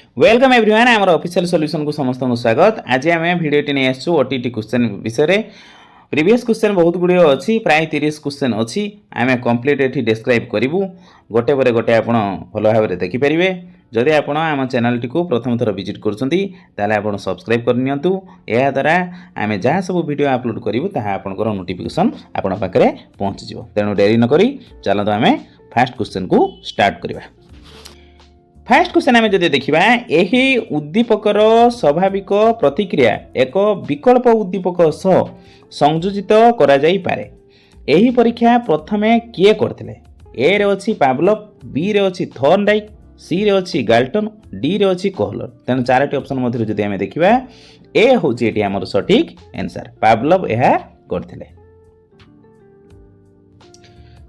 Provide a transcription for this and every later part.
Welcome everyone आम official solution को समस्त स्वागत। आज आम भिडियोटी नहीं आसु ओटीटी क्वेश्चन विषय। प्रीवियस क्वेश्चन बहुत गुड़े अच्छी प्राय 30 क्वेश्चन अच्छी आम कम्प्लीट ये डिस्क्राइब करूँ गोटे पर गोटे आप भल भाव में देखिपारे। जदि आप आम चैनल टी प्रथम थर विजिट कर सब्सक्राइब करनी या द्वारा आम जहाँ सब वीडियो अपलोड करूँ ताहा आपनकर नोटिफिकेशन आपण पाखे पहुँच तेणु डेरी नक चलते आम फास्ट क्वेश्चन को स्टार्ट करवा। फास्ट क्वेश्चन आम जदि देखा यही उद्दीपकर स्वाभाविक प्रतिक्रिया एक विकल्प उद्दीपक सह संयोजित करा जाई पारे। यही परीक्षा प्रथमे किए करथिले? ए रे अछि पावलोव, बी रे अछि थॉर्नडाइक, सी रे अछि गाल्टन, डी रे अछि कोहलर। तेणु चारोटी ऑप्शन मध्य जदि आम देखा ए होची एटी हमर सठिक आंसर, पावलोव यह करथिले।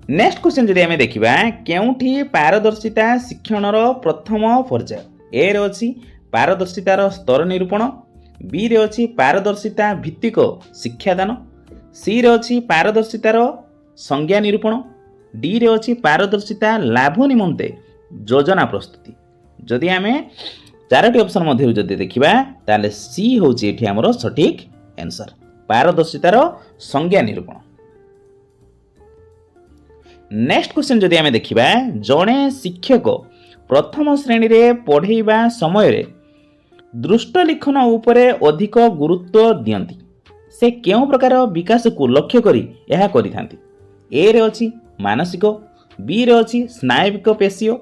नेक्स्ट क्वेश्चन जदि आम देखा केउठी पारदर्शिता शिक्षणर प्रथम पर्याय? ए रे अछि पारदर्शितार स्तर निरूपण, बी रे अछि पारदर्शिता भित्तिक शिक्षादान, सी रे अछि पारदर्शितार संज्ञा निरूपण, डी रे अछि पारदर्शिता लाभ निमंते योजना प्रस्तुति। जदि आम चारोटी ऑप्शन मध्य जदि देखा ताले सी होची एठी हमर सठिक आंसर, पारदर्शितार संज्ञा निरूपण। नेक्स्ट क्वेश्चन जदि आम देखा जड़े शिक्षक प्रथम श्रेणी रे पढ़ेबा समय रे दृष्ट लिखन उपरे अधिक गुरुत्व दियंती, से केउं प्रकार विकास को लक्ष्य करी यह करिथांती? ए रे अछि मानसिक, बी रे अछि स्नायविक पेशीय,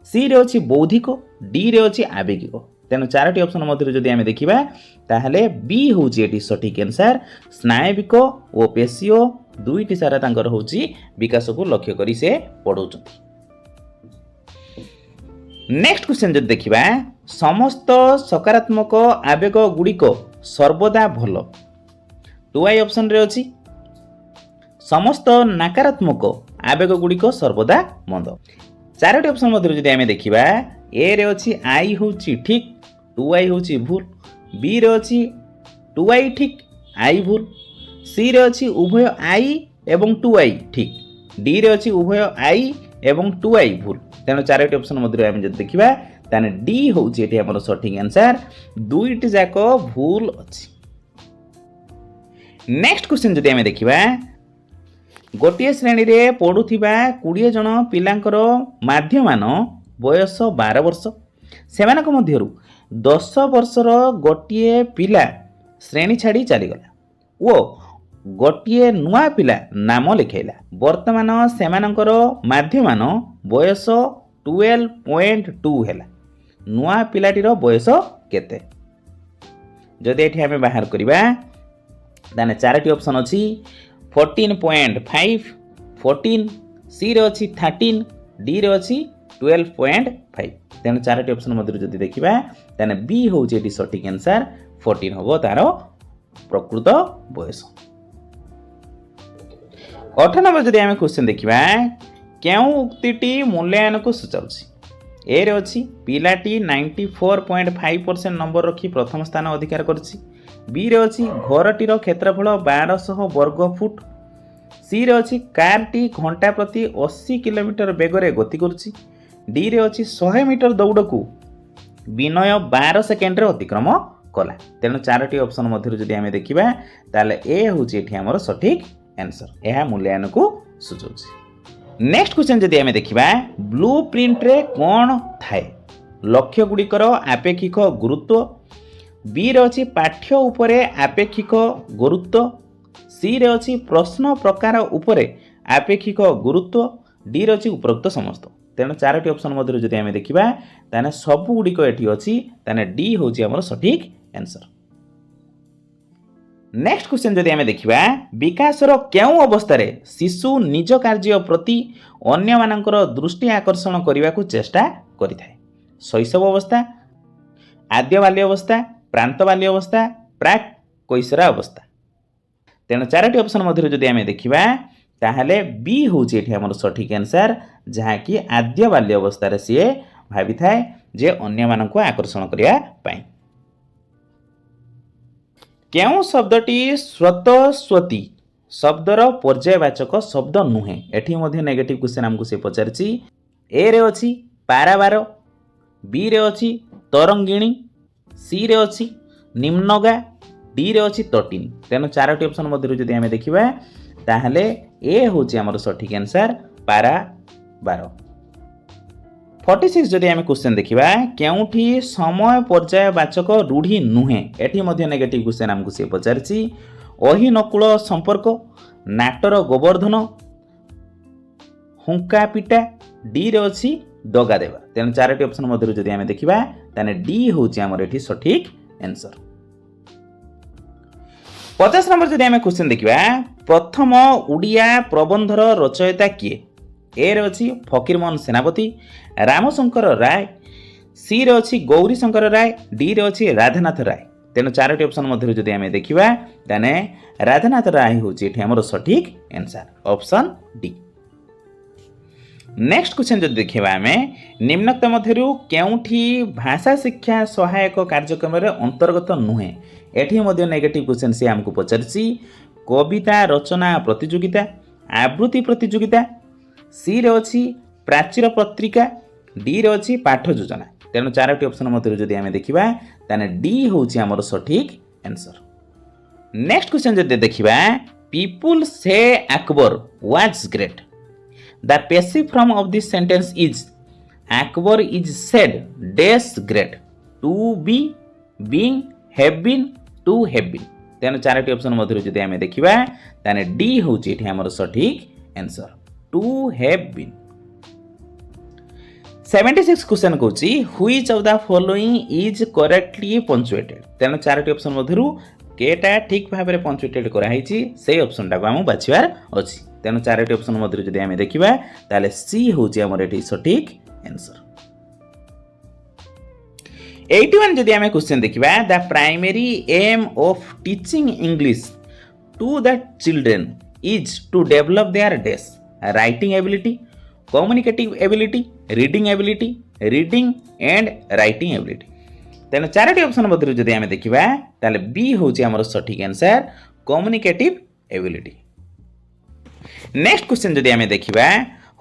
सी रे अछि बौद्धिक, डी रे अछि आवेगिक। तेणु चारोटी ऑप्शन मध्य जदि आम देखा ताहले बी होची एटी सठिक आंसर, स्नायविक और पेशीय दुईटी सारा तांकर होची विकास को लक्ष्य करी से पढ़ौचंती। नेक्स्ट क्वेश्चन जदि देखा समस्त सकारात्मक आवेग गुड़िक सर्वदा भल, टुआई ऑप्शन रे अछि समस्त नकारात्मक आवेग गुड़िक सर्वदा मंद। चारोटी ऑप्शन मध्य जदि आम देखा ए रे अछि आई होची ठीक, टुआई होची भूल, बी रे अछि टुआई ठीक आई भूल, सी रे अछि उभय आई एवं टुआई ठीक, डी रे अछि उभय आई एवं टुआई भूल। तेणु चारोटी ऑप्शन मध्य आम जदि देखा ताने डी होची एठी हमर सठिक आंसर, दुईटी जाक भूल अछि। नेक्स्ट क्वेश्चन जदि आम देखा गोटे श्रेणी रे पढ़ुथिबा 20 जन पिलांकर माध्यमान बयस 12 वर्ष, सेमानक मध्यरु 10 वर्षर गोटे पिला श्रेणी छाड़ी चलीगला वो गोटे नुआ पिला नाम लिखैला। वर्तमान सेमानकर माध्यमान बयस 12.2 हैला। नुआ पिलाटीर बयस केते? जदि एठी हमें बाहर करिबा ताने चारोटी ऑप्शन अछि 14.5, 14, सी रे अछि 13, डी रे अछि 12.5। तेणु चारोटी ऑप्शन मध्य जदि देखा ताने बी होची एटी सठिक आंसर, 14 होबो तार प्रकृत बयस। 8 नंबर जदि आम क्वेश्चन देखा केउं उक्तिटी मूल्यांकन को सूचाउछि? ए रे अछि पिलाटी 94.5% नंबर रखी प्रथम स्थान अधिकार करछि, बी रे अछि घरटीर क्षेत्रफल 1200 वर्ग फुट, सी रे अछि कारटी घंटा प्रति 80 किलोमीटर बेगरे गति करुछि, डी रे अछि 100 मीटर दौड़ को विनय 12 सेकेंड रे अतिक्रम कला। तेणु चारोटी ऑप्शन मध्य जदि आम देखा ताले ए होची एठी हमर सठिक आंसर, यह मूल्यांकन को सूचाउछि। नेक्स्ट क्वेश्चन जदि आम देखा ब्लू प्रिंट रे कौन थाए? लक्ष्य गुड़िकर आपेक्षिक गुरुत्व, बी रे अछि पाठ्य उपरे आपेक्षिक गुरुत्व, सी रे अछि प्रश्न प्रकार उपरे आपेक्षिक गुरुत्व, डी रे अछि उपरोक्त समस्त। तेणु चारोटी ऑप्शन मध्य जदि आम देखा ताने सब गुड़िक एठी अछि, ताने डी होची हमर सठिक आंसर। नेक्स्ट क्वेश्चन जदि आम देखा विकासर केउं अवस्था रे शिशु निज कार्य प्रति अन्य मानकर दृष्टि आकर्षण करने को चेष्टा करिथाए? शैशव अवस्था, आद्य बाल्य अवस्था, प्रांत बाल्य अवस्था, प्राक कैशोरा अवस्था। तेणु चारोटी ऑप्शन मध्य जदि आम देखा ताहले बी होची एठी हमर सठिक आंसर, जहाँ कि आद्य बाल्य अवस्था रे सीए भाबी थाए जे अन्य माननको आकर्षण करिया पाई। केउं शब्दटी स्वतस्वती शब्दर पर्यायवाचक शब्द नुहे? एठी मध्य नेगेटिव क्वेश्चन हमको से पचारछि। ए रे अछि पारावार, बी रे अछि तरंगिणी, सी रे अछि निम्नगा, डी रे अछि तटिनी। तेणु चारोटी ऑप्शन मध्य जदि आमे देखिबा ताहले ए होछि हमर सठिक आंसर पारा 12। 46 जदि आमे क्वेश्चन देखिबा केउठी समय पर्यायवाचक रूढ़ी नुहे, एठी मध्य नेगेटिव क्वेश्चन हमकु से पचारछि। अहि नकुल संपर्क, नाटर गोवर्धन, हुंका पिटा, डी रे अछि दगा देवा। तेणु चारोटी ऑप्शन मध्य जदि आमे देखिबा ताने डी होछि हमर एठी सठिक आंसर। 50 नंबर जदि आमे क्वेश्चन देखिबा प्रथम उड़िया प्रबंधर रचयिता किए, ए रे अछि फकीरमोहन सेनापति, रामशंकर राय, सी रे अछि गौरीशंकर राय, डी रे अछि राधानाथ राय। तेणु चारोटी ऑप्शन मध्य जदि आमे देखिबा ताने राधानाथ राय होछि एठी हमर सठिक answer option D. Next question जदि देखिबा आमे निम्नलिखित मध्यरु केउठी भाषा शिक्षा सहायक कार्यक्रम रे अंतर्गत नुहे, एठी मध्य नेगेटिव क्वेश्चन से हमकु पचारछि। कविता रचना प्रतियोगिता, आवृत्ति प्रतियोगिता, सी रे अछि प्राचीर पत्रिका, डी रे अछि पाठ योजना। तेणु चारोटी ऑप्शन मध्य जदि आमे देखिबा ताने डी होछि हमर सठिक आंसर। नेक्स्ट क्वेश्चन जदि देखिबा people say Akbar was great, the passive form of this sentence is Akbar is said dash great, to be, being, have been, to have been. तेणु चारोटी ऑप्शन मध्य जदि आमे देखिबा ताने डी होछि एठी हमर सठिक answer to have been. 76 question कहूछि which of the following is correctly punctuated. तेणु चारोटी ऑप्शन मध्यरु केटा ठीक भाव में पंक्चुएटेड करा हिची से ऑप्शन टाको हम बाछिबार अछि। तेणु चारोटी ऑप्शन मध्यरु जदि आमे देखिबा ताले सी होछि हमर एठी सठिक आंसर। 81 जदि आमे क्वेश्चन देखिबा the primary aim of teaching English to the children is to develop their dash, writing ability, communicative ability, reading ability, reading and writing ability. तेणु चारोटी ऑप्शन मध्य जदि आमे देखिबा ताले बी होछि हमर सठिक answer communicative ability. Next question जदि आमे देखिबा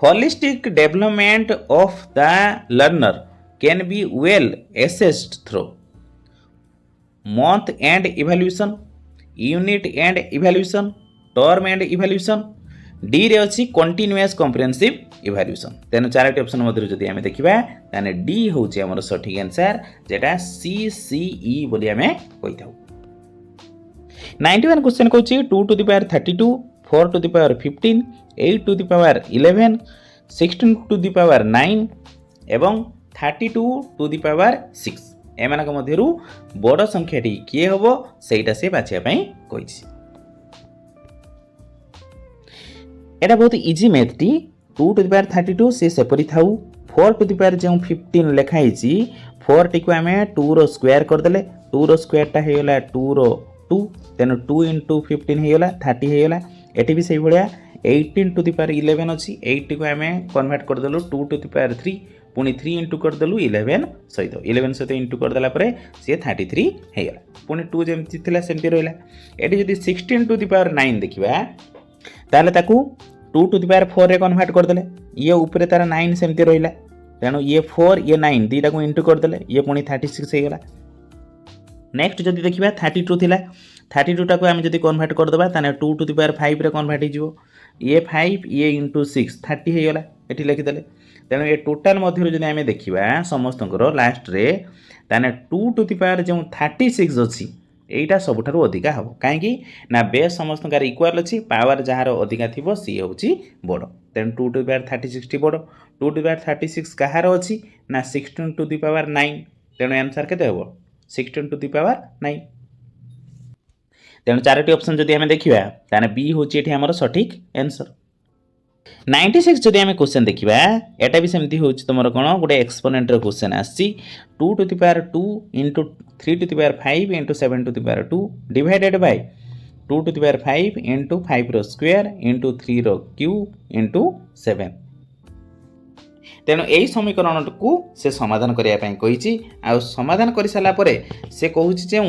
holistic development of the learner can be well assessed through month and evaluation, unit and evaluation, term and evaluation, D रे अछि कंटीन्यूअस कॉम्प्रिहेंसिव इवैल्यूएशन। तेणु चारोटी ऑप्शन मध्य जदि आमे देखिबा ताने डी होछि हमर सठिक आंसर जेटा सी सी ई बोली आमे कहिथाउ। 91 क्वेश्चन कहूछि 2 to the power 32, 4 to the power 15, 8 to the power 11, 16 to the power 9 एवं 32 टू द पावर 6 एमानक मध्यरु बड़ संख्याटी किए हबो सेटा से बाछिया पई कहिछि। एटा बहुत इजी मैथ टी 2 टू द पावर 32 से सेपरी थाउ 4 टू द पावर जे 15 लिखा हिची 4 टी को हमें 2 रो स्क्वायर कर देले 2 रो स्क्वायर टा हेला 2 रो 2 तेनो 2 into 15 हेला 30 हेला। एटी भी सही भलिया 18 टू द पावर 11 अछि 8 टी को हमें कन्वर्ट कर देलु 2 टू द पावर 3 पुनी 3 into कर देलु 11 सहित 11 सहित इंटू कर देला परे से 33 हेला पुनी 2 जेमति थिला सेमति रहला। एटी जदी 16 टू द पावर 9 देखिबा ताले ताकू 2 टू द पावर 4 रे कन्वर्ट कर देले ये ऊपर तार 9 सेमति रहिला तेणु ये 4 ये 9 दीटा को इंटू कर देले ये पुनी 36 हे गेला। नेक्स्ट जदी देखिबा 32 थिला 32 टा को हम जदी कन्वर्ट कर देबा ताने 2 टू द पावर 5 रे कन्वर्ट हि जिवो ये 5 ये इंटू 6 30 हे गेला एठी लिखि देले। तेणु ये टोटाल मध्य जदी हम देखिबा समस्तकर लास्ट रे ताने 2 टू द पावर जे 36 अछि एटा सबठारु अधिका हबो काहेकि ना बेस समस्त कार इक्वल अछि पावर जहार अधिका थिबो सी होछि बड़ तेन 2 टू द पावर 36 टी बड़ 2 टू द पावर 36 कहार अछि ना 16 टू द पावर 9 तेन आंसर केते हबो 16 टू द पावर 9। तेन चारोटी ऑप्शन जदी हम देखिबा ताने बी होछि एठी हमर सठिक आंसर। 96 जदी हम क्वेश्चन देखिबा एटा भी सेमति होछि तमरो कोन गोटे एक्सपोनेंट रो क्वेश्चन आछि 2 to the power 2 into 3 to the power 5 into 7 to the power 2 divided by 2 to the power 5 into 5 रो स्क्वायर into 3 रो क्यूब into 7। तेणु यही समीकरण को से समाधान करिया पई कहिछि आ समाधान करि साला परे से कहूछि जे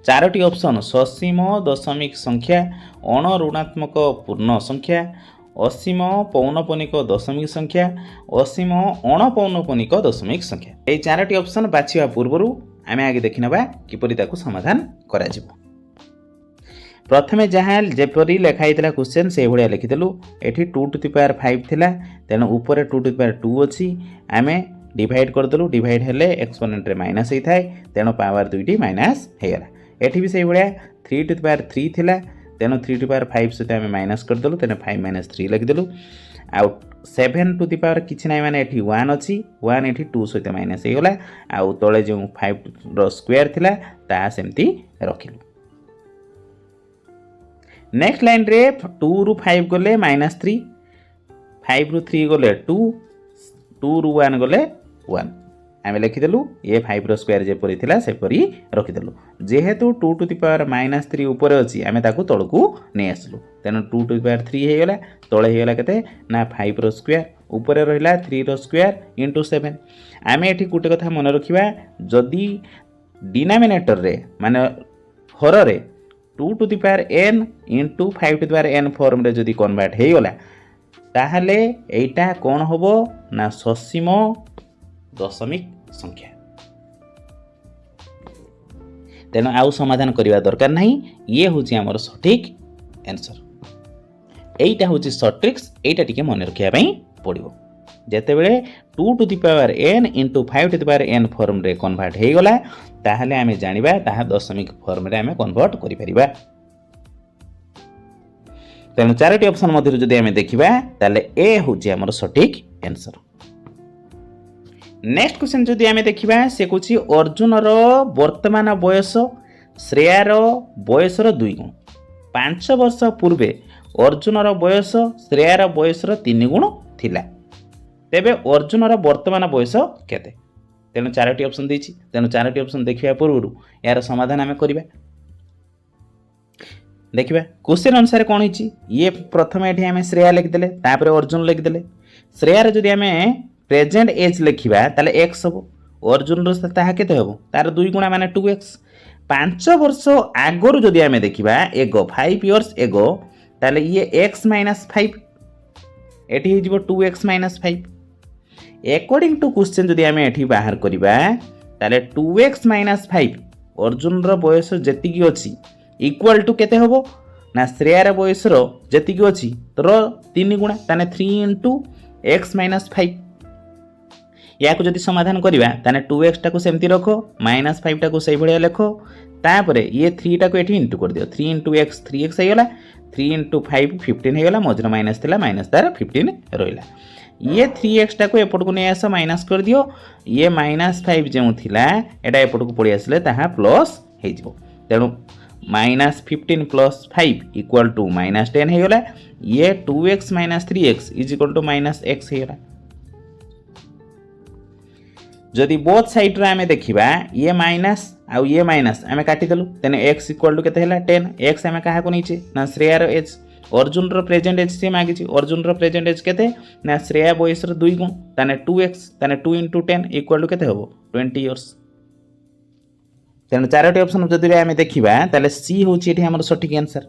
चारोटी ऑप्शन ससीम दशमिक संख्या अण ऋणात्मक पूर्ण संख्या ଅସୀମ ପୌନପନିକ ଦଶମିକ ସଂଖ୍ୟା, ଅସୀମ ଅଣପୌନପନିକ ଦଶମିକ ସଂଖ୍ୟା। ଏହି 4ଟି ଅପସନ୍ ବାଛିବା ପୂର୍ବରୁ ଆମେ ଆଗେ ଦେଖିନେବା କିପରି ତାକୁ ସମାଧାନ କରାଯିବ। ପ୍ରଥମେ ଯାହା ଯେପରି ଲେଖା ହେଇଥିଲା କ୍ୱେଶ୍ଚନ୍ ସେଇଭଳିଆ ଲେଖିଦେଲୁ। ଏଠି 2⁵ ଥିଲା, ତେଣୁ ଉପରେ 2⁵ ଅଛି। ଆମେ डिवाइड करदेलु, डिवाइड हेले एक्सपोनेंट रे माइनस होता है, तेणु पावर 2टी माइनस होगला। एठी भी सही भाया 3⁵ थिला, तेणु 3⁵ सहित आम माइनस करदेलु, तेणु 5 - 3 लिखिदेलु। आउ 7⁵ किसी ना माने एठी 1 अच्छी, 1 एठी 2 सहित माइनस होगला। आउ तले जो 5 रो स्क्वायर थिला ता सेमती रखिलु। नेक्स्ट लाइन रे 2 रु 5 गले -3, 5 रु 3 गले 2, 2 रु 1 गले 1। आम लिखिदेलु ये 5 रो स्क्वायर जेपरी थिला सेपरी रखिदेलु। जेहेतु 2⁻³ ऊपर अच्छी आम ताकू तलकू नहीं आसलु, तेणु 2⁵ होगला। तले होगला केते ना 5 रो स्क्वायर, ऊपर रहिला 3 रो स्क्वायर इंटू 7। आम एठी गोटे कथा मन रखिबा, जदि डिनोमिनेटर रे माने हर रे 2⁵n इंटू 5⁵n फॉर्म रे जदि कन्वर्ट होगला ताहले एटा कौन होबो ना ससीम दशमिक संख्या। तेणु आउ समाधान करने दरकार नहीं, ये हूँ आमर सठिक आंसर। एटा हूँ सर्ट ट्रिक्स, एटा टिके मन रखापी पड़ो। जितेबले 2⁵n इंटू 5⁵n फॉर्म रे कन्वर्ट होगला ताहले आमे जानिबा ताहा दशमिक फॉर्म रे आमे कन्वर्ट करि परिबा। तेणु 4टी ऑप्शन मध्य जदि आमे देखिबा ताले ए हूँ आमर सठिक आंसर। नेक्स्ट क्वेश्चन जदि आमे देखिबा से कुछ अर्जुन रो वर्तमान बयस श्रेया रो बयस रो 2 गुण। 5 वर्ष पूर्वे अर्जुन रो बयस श्रेया रो बयस रो 3 गुण थिला, तेबे अर्जुन रो वर्तमान बयस केते? तेणु 4टी ऑप्शन देछि, तेणु 4टी ऑप्शन देखिबा पूर्व यार समाधान आमे करिबा। देखिबा क्वेश्चन अनुसार कौन होइछि, ये प्रथम एठी आमे श्रेया लिखिदेले, तापर अर्जुन लिखिदेले। श्रेया रे जदि आमे प्रेजेंट एज लिखिबा ताले x हबो, अर्जुन रो ताहा केते हबो तार 2 गुणा माने 2x। 5 वर्ष आगरु जदि आमे देखिबा एगो 5 इयर्स एगो ताले ये x - 5 एठी हे जिवो 2x - 5। अकॉर्डिंग टू क्वेश्चन जदि आमे एठी बाहर करिबा ताले 2x - 5 अर्जुन रो बयस जेतिकी अछि इक्वल टू केते हबो ना श्रेया रो बयस रो जेतिकी अछि तोर 3 गुणा, ताने 3 * x - 5। या को जदि समाधान करिबा ताने 2x टाको सेमती रखो, -5 टाको सही भलिया लेखो, तापरे ये 3 टाको एठी इंटू कर दियो। 3 * x 3x हेगला, 3 * 5 15 हेगला, मझर माइनस थिला माइनस तार 15 रहिला। ये 3x टाको एपट को नै आस माइनस कर दियो, ये -5 जेउ थिला एटा एपट को पड़ी आसले ताहा प्लस हे जिवो। तेनु -15 + 5 = -10 हेगला। ये 2x - 3x = -x हेगला। जदि बोथ साइड रे आमे देखिबा ये माइनस आ ये माइनस आमे काटी देलु, तेने x = केते हैला 10। x आमे काहा को नीचे ना श्रेया रो एज, अर्जुन रो प्रेजेंट एज से मागिछि। अर्जुन रो प्रेजेंट एज केते ना श्रेया बयस रो 2 गुण, ताने 2x, ताने 2 * 10 = केते हबो 20 इयर्स। तेनु 4टी ऑप्शन जदि आमे देखिबा ताले सी होछि एठी हमर सठिक आंसर।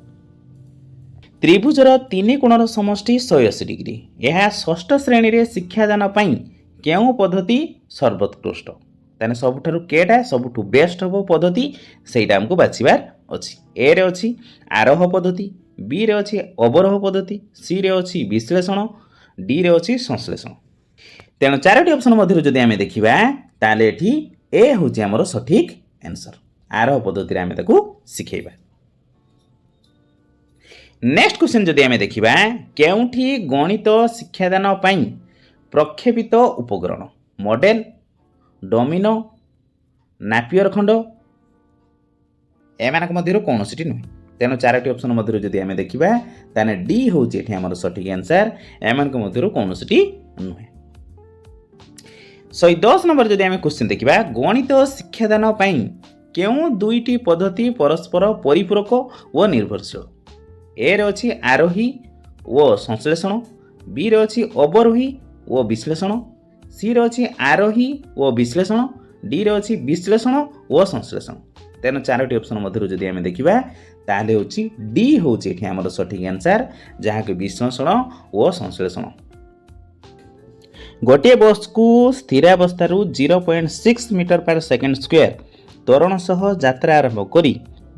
त्रिभुज रो 3 कोणर समष्टि 180 डिग्री। यह षष्ठ श्रेणी रे शिक्षादान पई केउ पद्धति सर्वोत्कृष्ट? ताने सबुठारु केटा सबुठु बेस्ट हबो पद्धति सेटा हमको बाछिबार अछि। ए रे अछि आरोह पद्धति, बी रे अछि अवरोह पद्धति, सी रे अछि विश्लेषण, डी रे अछि संश्लेषण। तेणु 4टी ऑप्शन मध्यरु जदि आमे देखिबा ताले एठी ए होछि हमर सठिक आंसर। आरोह पद्धति रे आमे ताकू सिखेबा। नेक्स्ट क्वेश्चन जदि आमे देखिबा, केउठी गणित शिक्षादान पई प्रक्षेपित उपकरण मॉडल, डोमिनो, नापियर खंड एमानक मध्यरु कोनोसिटी नुहे। तेणु 4टी ऑप्शन मध्यरु जदि आमे देखिबा ताने डी होछि एठी हमर सठिक आंसर। एमानक मध्यरु कोनोसिटी नुहे। 110 नंबर जदि आमे क्वेश्चन देखिबा, गणित शिक्षादान पई केउ दुईटी पद्धति परस्पर परिपूरक व निर्भरशील? ए रे अछि आरोही व संश्लेषण, बी रे अछि अवरोही व विश्लेषण, सी रे अछि आरोही व विश्लेषण, डी रे अछि विश्लेषण व संश्लेषण। तेणु 4टी ऑप्शन मध्य जदि आम देखा ताहले होची डी होची एठी हमर सठिक आंसर जहाँ कि विश्लेषण और संश्लेषण। गोटे बस को स्थिरावस्था 0.6 मीटर पर सेकेंड स्क्वायर त्वरण सह यात्रा आरंभ करी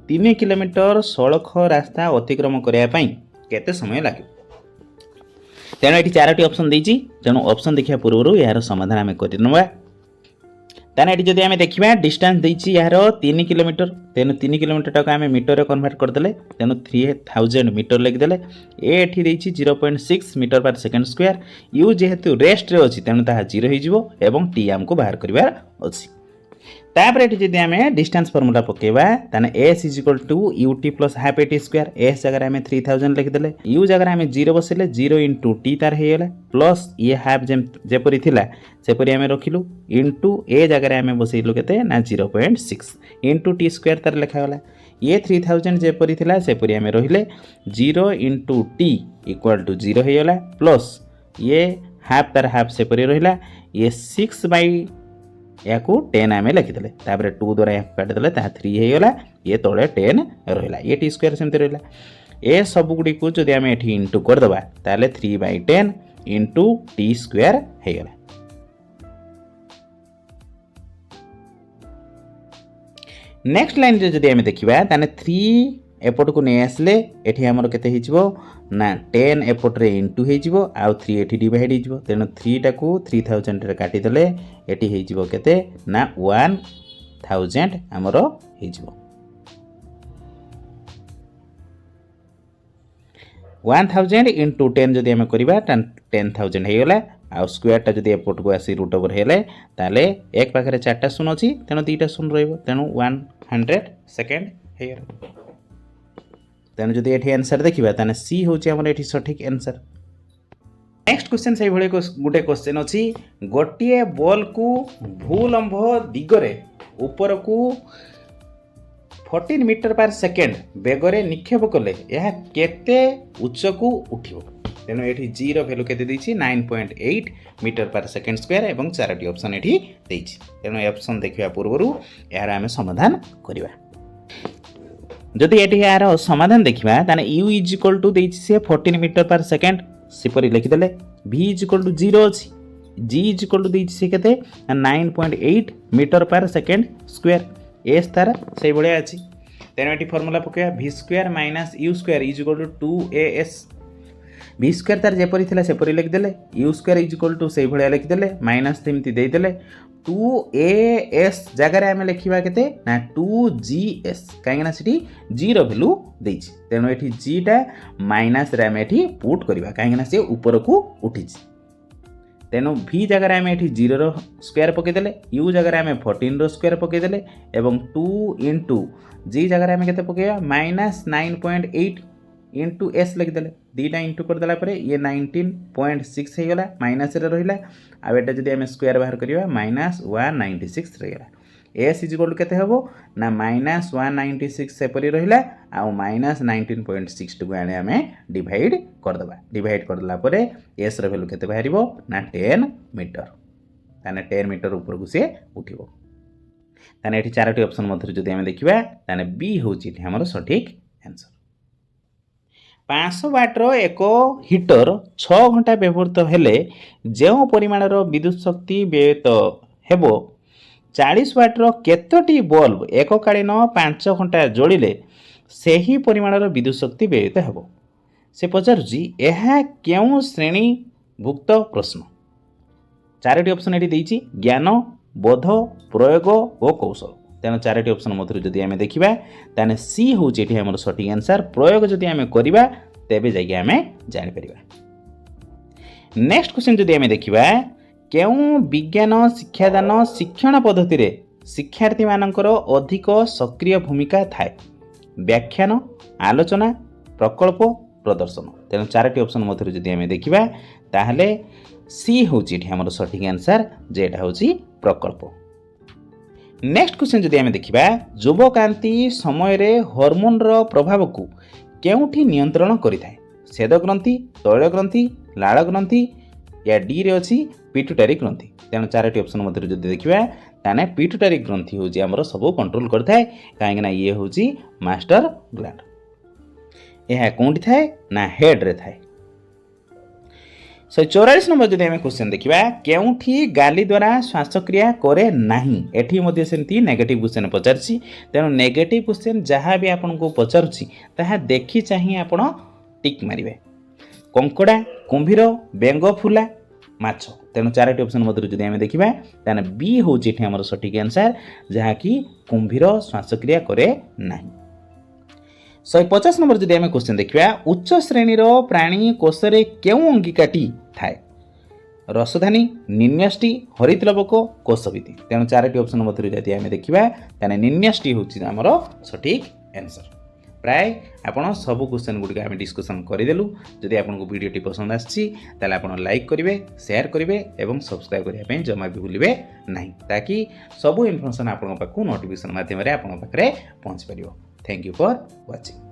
3 किलोमीटर सड़क रास्ता अतिक्रम करने केते समय लगे। तेणु ये 4टी ऑप्शन देती तेणु ऑप्शन देखा पूर्व यार समाधान आम करवा। ताने ये जदि आम देखा डिस्टेंस देती यार 3 किलोमीटर तेणु 3 किलोमीटर टाक आम मीटर कन्वर्ट करदे तेणु 3000 मीटर लिखिदे। ए 0.6 मीटर पर सेकेंड स्क्वायर यू जेहेतु रेस्ट रे अच्छी तेणु ताहा 0 हो टी आमको बाहर करार अच्छी। तापर ये जब आम डिस्टेंस फर्मूला पकेबा ताने S is equal to u t plus half a t square S जगह आम 3000 लिखिदे यू जगह आम 0 बसले 0 इंटू टी तार होगा प्लस ये हाफ जेपरी थिला सेपरी आम रखिलु इंटू ए जगह आम बसैलु केते ना 0.6 इंटू टी स्क्वायर तार लिखागला। ये 3000 जेपरी थिला सेपरी आम रहिले 0 इंटू टी इक्वल टू 0 होगा प्लस ये हाफ तार हाफ सेपरी रहिला ये 6 या 10 आम लिखिदे तापर 2 द्वारा या काटिदे 3 होगा ये तले 10 रहा ये टी स्क्वायर सेमती रहा ए सबुगुड़ी को जब आम ये इंटू करदे ताले 3/10 इंटू टी स्क्वायर होगा। नेक्स्ट लाइन जब आम देखा ताने 3 एपट को नहीं आसले एठी हमर केते हिजबो ना 10 एपट रे इंटू हिजबो आउ 3 एठी डिवाइड हिजबो तेनु 3 टाकू 3000 रे काटी देले एठी हिजबो केते ना 1000 हमर हिजबो 1000 इंटू 10 जदि आम करबा 10000 हे गेला आउ स्क्वायर टा जदि एपट को आसी रूट ओवर हेले ताले एक पाखरे 4टा शून्य अछि तेनु 2टा शून्य रहइबो तेनु 100 सेकेंड हे गेला। तेणु जब ये आंसर देखा ताने सी हूँ ये सठिक आंसर। नेक्स्ट क्वेश्चन से गोटे क्वेश्चन अच्छी गोटे बॉल को भूलंब दिगरे ऊपर को 14 मीटर पर सेकेंड बेगरे निक्षेप कले यह केते उच्च को उठिबो तेणु ये जी भैल्यू केते देछि 9.8 मीटर पर सेकेंड स्क्वायर एवं 4टी ऑप्शन ये देछि तेणु ऑप्शन देखा पूर्व यार आम समाधान करवा। जदि ये यार समाधान देखा ताने u इजिकल टू से 14 मीटर पर सेकेंड सेपरी लिखिदे v इजिकल टू 0 अच्छी g इजिकल टू से केते 9.8 मीटर पर सेकेंड स्क्वायर एस तार से भाया अच्छी तेणु ये फर्मूला पकड़ा v square minus u square is equal to 2as v square तार जेपरी थिला सेपरी लिखिदे u स्क्वायर इजिकल टू से भाया लिखिदे माइनस एमती देदेले 2as जगह आम लिखा के 2gs कहीं जीरो भैल्यू देछि तेणु ये जीटा माइनस आम ये पुट करवा कहीं सी ऊपर को उठी तेणु v जगह आम ये 0 स्क्वायर पकईदे u जगह आम 14 स्क्वायर पकईदे और 2 इंटू g जगह आम के पकईवा माइनस 9.8 इंटू एस लिखिदे 2टा इंटू करदेला ये 19.6 होगा माइनस रहा आटा जब आम स्क्वायर बाहर करवा माइनस 196 रहीगला एस इजिकल के हम ना माइनस 196 सेपरी रहा आउ माइनस 19.6 को आम डिवाइड करदे डिवाइड करदेला एस भैल्यू के बाहर ना 10 मीटर ताने 10 मीटर ऊपर को सी उठो ताने ये 4टी ऑप्शन मध्य जब आम देखा ताने बी हूँ आम सठिक आंसर। 500 वाटर एक हिटर 6 घंटा व्यवहृत हेले जो परिमाणर विद्युत शक्ति व्ययित हेबो 40 वाटर केतोटी बल्ब एककालीन 5 घंटा जोड़िले सही परिमाणर विद्युत शक्ति व्ययित हेबो से पचारुची यह केउं श्रेणीभुक्त प्रश्न 4टी ऑप्शन ये देछि ज्ञान बोध प्रयोग और कौशल तेणु 4टी ऑप्शन मध्य जब आम देखा ताने सी हूँ आम सठिक आंसर प्रयोग जब आम करवा तेबे जाके आम जापर। नेक्स्ट क्वेश्चन जब आम देखा केउं विज्ञान शिक्षादान शिक्षण पद्धति रे शिक्षार्थी मानकर अधिक सक्रिय भूमिका थाए व्याख्यान आलोचना प्रकल्प प्रदर्शन तेणु 4टी ऑप्शन मध्य जब आम देखा ताहले सी हूँ आम सठिक आंसर जेटा हूँ प्रकल्प। नेक्स्ट क्वेश्चन जब आम देखा युवकांति समय रे हार्मोन रो प्रभाव को केउठी नियंत्रण करिथाए स्वेद ग्रंथि तैल ग्रंथि लाल ग्रंथि या डी रे अछि पिट्यूटरी ग्रंथि तेणु 4टी ऑप्शन मध्य जब देखा ताने पिट्यूटरी ग्रंथि होची हमरो सब कंट्रोल करथाय काहेकि ना ये होची मास्टर ग्लैंड यह कोंठी थाए ना हेड रे थाए 144 नंबर जदि आम क्वेश्चन देखा केउठी गाली द्वारा श्वासक्रिया करे नाही एठी मध्ये सेमती नेगेटिव क्वेश्चन पचारछि तेणु नेगेटिव क्वेश्चन जहाँ भी आपन को पचारुछि ताहा देखि चाहिए आपण टिक मारिबे कंकड़ा कुंभीर बेंग फुला माछ तेणु चारोटी ऑप्शन मध्य जदि आम देखा ताने बी होछि एठी हमर सठिक आंसर जहाँ कि कुंभीर श्वासक्रिया करे नाही 150 नंबर जदि आम क्वेश्चन देखा उच्च श्रेणीर प्राणी कोशरे केउं अंगिकाटी थाए रसधानी निन्यष्टि हरितलवक कोशविधि तेणु चारोटी ऑप्शन मध्य जदि आम देखा ताने निन्यष्टि होछि हमर सठिक आंसर प्राय आपण सब क्वेश्चन गुड़िक आम डिस्कसन करदेलु जदि आपको वीडियोटी पसंद आछि ताले आपण लाइक करेंगे शेयर करेंगे और सब्सक्राइब करने जमा भी भूलिए ना ताकि सब इनफॉरमेशन आपण पाखु नोटिफिकेशन माध्यम आपण पाखे पहुँच पार थैंक यू फॉर वाचिंग।